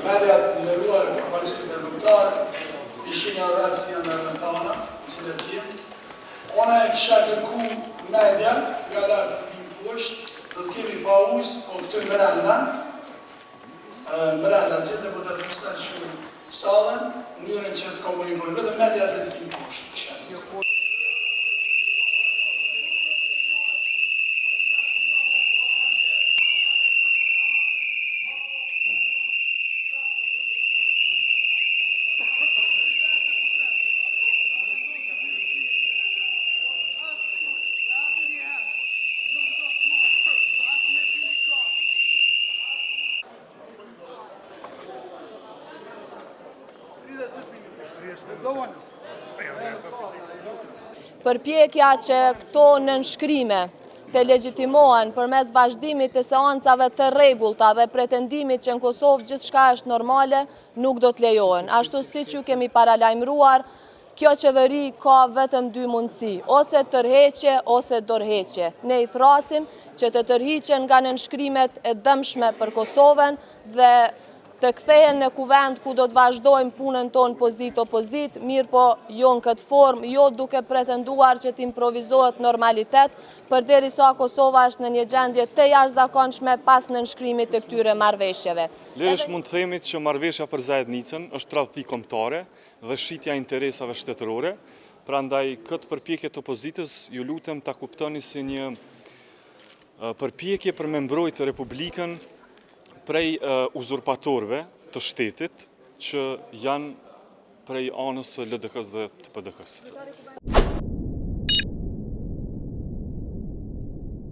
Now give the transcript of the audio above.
Mediat ndëruar vajzit e vëmtarë, ishin një vetë si janë në tana, cilët jenë. Ona e kisha kërku media, nga lartë të pimë poshtë, do të kemi pa ujës, po këtu mërenda që të po të rëmëstar shumë salën, njërën që të komunikojnë, vetë mediat e të pimë poshtë kisha. Përpjekja që këto nënshkrime të legjitimohen përmes vazhdimit të seancave të rregullta dhe pretendimit që në Kosovë gjithçka është normale, nuk do të lejohen. Ashtu siç ju kemi paralajmëruar, kjo qeveri ka vetëm dy mundësi, ose tërheqje ose dorëheqje. Ne i thrasim që të tërhiqen nga nënshkrimet e dëmshme për Kosovën dhe të kthehen në kuvend ku do të vazhdojmë punën tonë pozit-opozit, mirë po jo në këtë formë, jo duke pretenduar që t'improvizohet normalitet, përderisa Kosova është në një gjendje të jashtëzakonshme pas nënshkrimit të këtyre marrëveshjeve. Lirisht mund të themi që marrëveshja për zajednicën është tradhti kombëtare dhe shitja e interesave shtetërore, prandaj këtë përpjekje të opozitës ju lutem ta kuptoni si një përpjekje për me mbrojtë Republikën prej uzurpatorëve të shtetit që janë prej anës së LDK-s dhe të PDK-s.